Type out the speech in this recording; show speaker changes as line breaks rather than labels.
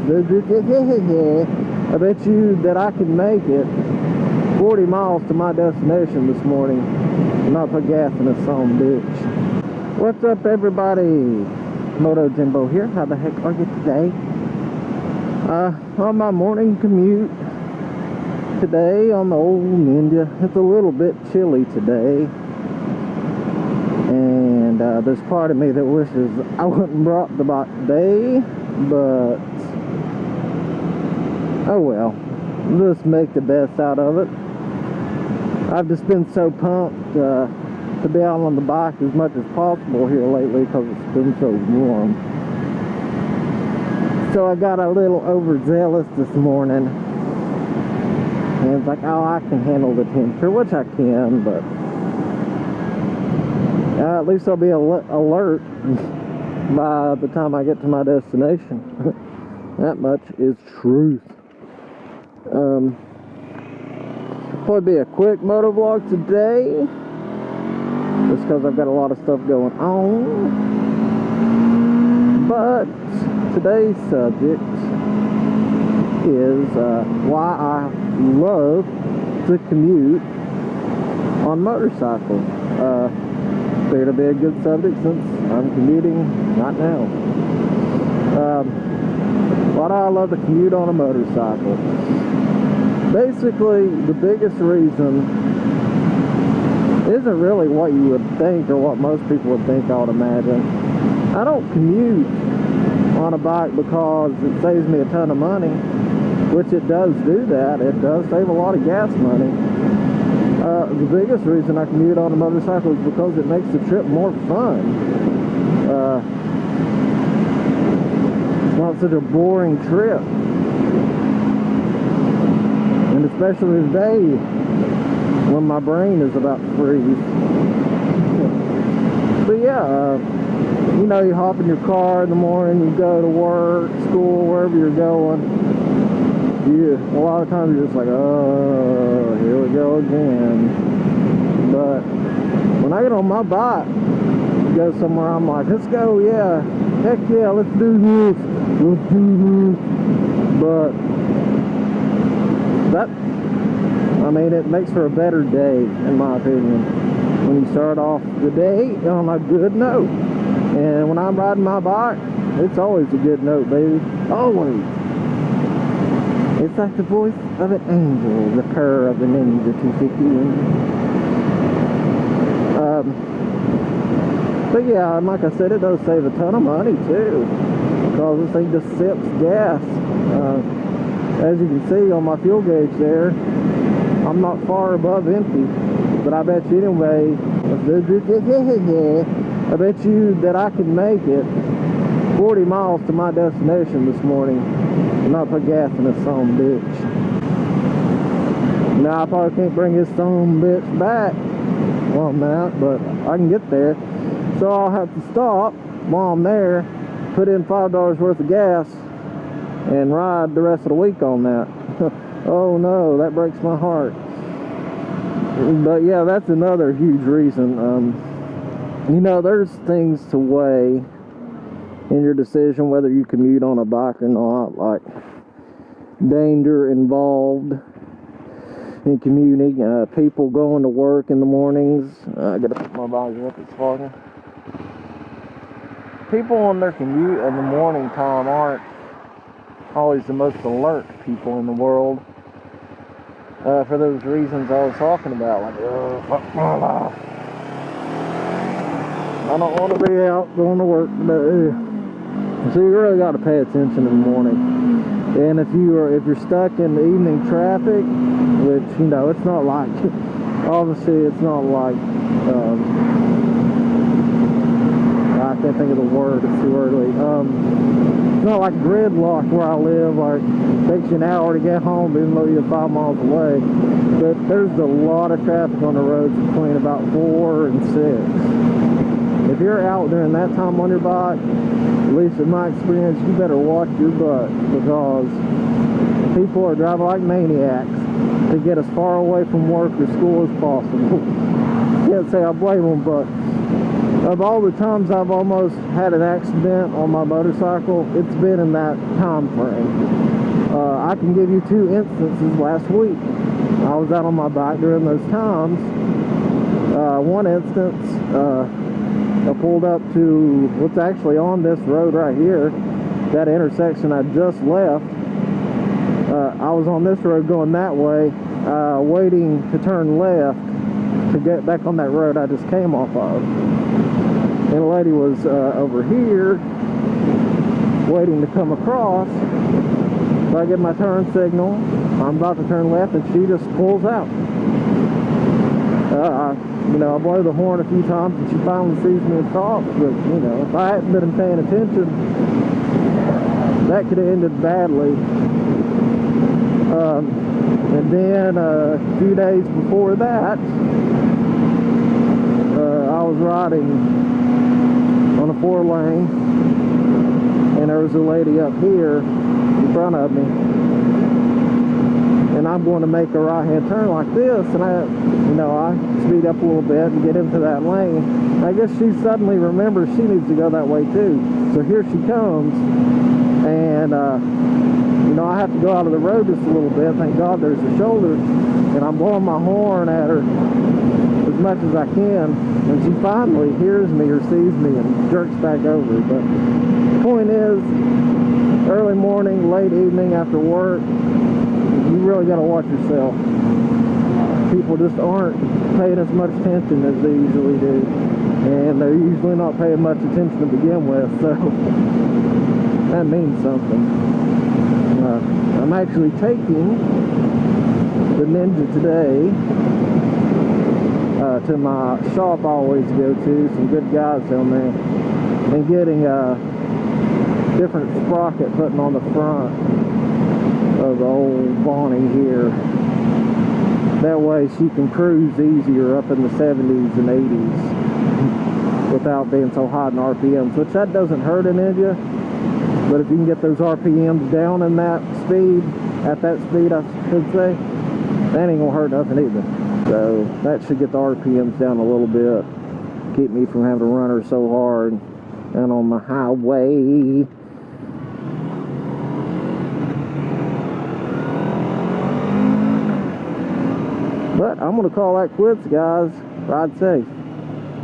I bet you that I can make it 40 miles to my destination this morning and not put gas in this son bitch. What's up, everybody? Moto Jimbo here. How the heck are you today? On my morning commute today on the old Ninja. It's a little bit chilly today, and there's part of me that wishes I wouldn't brought the bike today, but oh well, just make the best out of it. I've just been so pumped to be out on the bike as much as possible here lately because it's been so warm. So I got a little overzealous this morning, and it's like, oh, I can handle the temperature, which I can, but at least I'll be alert by the time I get to my destination. That much is truth. Probably be a quick MotoVlog today, just because I've got a lot of stuff going on. But today's subject is why I love to commute on motorcycle. Figured it'd be a good subject since I'm commuting right now. Why do I love to commute on a motorcycle? Basically, the biggest reason isn't really what you would think or what most people would think, I would imagine. I don't commute on a bike because it saves me a ton of money, which it does do that. It does save a lot of gas money. The biggest reason I commute on a motorcycle is because it makes the trip more fun. It's not such a boring trip. And especially today, when my brain is about to freeze. But yeah, you know, you hop in your car in the morning, you go to work, school, wherever you're going. A lot of times you're just like, oh, here we go again. But when I get on my bike, go somewhere, I'm like, let's go, yeah, heck yeah, let's do this, let's do this. But that, I mean, it makes for a better day, in my opinion, when you start off the day on a good note. And when I'm riding my bike, it's always a good note, baby, always. It's like the voice of an angel, the purr of the Ninja 250. But yeah, and like I said, it does save a ton of money too, because this thing just sips gas. As you can see on my fuel gauge there, I'm not far above empty. But I bet you anyway, I bet you that I can make it 40 miles to my destination this morning and not put gas in this son bitch. Now I probably can't bring this son bitch back while I'm out, but I can get there. So I'll have to stop while I'm there, put in $5 worth of gas, and ride the rest of the week on that. Oh no, that breaks my heart. But yeah, that's another huge reason. You know, there's things to weigh in your decision whether you commute on a bike or not, like danger involved in commuting, people going to work in the mornings. I gotta put my visor up, it's fogging. People on their commute in the morning time aren't always the most alert people in the world, for those reasons I was talking about, like, oh, fuck my life, I don't want to be out going to work today. So you really got to pay attention in the morning. And if you're stuck in the evening traffic, which, you know, it's not like, obviously it's not like, I can't think of the word, it's too early. It's not like gridlock where I live, like it takes you an hour to get home even though you're 5 miles away. But there's a lot of traffic on the roads between about 4 and 6. If you're out during that time on your bike, at least in my experience, you better watch your butt, because people are driving like maniacs to get as far away from work or school as possible. Can't say I blame them, but Of all the times I've almost had an accident on my motorcycle, it's been in that time frame. I can give you 2 instances last week. I was out on my bike during those times. One instance, I pulled up to what's actually on this road right here, that intersection I just left. I was on this road going that way, waiting to turn left to get back on that road I just came off of. And a lady was over here waiting to come across. So I get my turn signal, I'm about to turn left, and she just pulls out. You know, I blow the horn a few times and she finally sees me and stops, but, you know, if I hadn't been paying attention, that could have ended badly. And then a few days before that, I was riding on a 4-lane, and there was a lady up here in front of me, and I'm going to make a right-hand turn like this, and I speed up a little bit and get into that lane. I guess she suddenly remembers she needs to go that way too. So here she comes, and you know, I have to go out of the road just a little bit. Thank God there's a shoulder, and I'm blowing my horn at her as much as I can, and she finally hears me or sees me and jerks back over. But the point is, early morning, late evening after work, you really got to watch yourself. People just aren't paying as much attention as they usually do, and they're usually not paying much attention to begin with, so that means something. I'm actually taking the Ninja today to my shop I always go to, some good guys down there, and getting a different sprocket putting on the front of the old Bonnie here. That way she can cruise easier up in the 70s and 80s without being so hot in RPMs, which that doesn't hurt a Ninja, but if you can get those RPMs down in that speed, at that speed I should say, that ain't gonna hurt nothing either. So that should get the RPMs down a little bit, keep me from having to run her so hard and on the highway. But I'm going to call that quits, guys. Ride safe.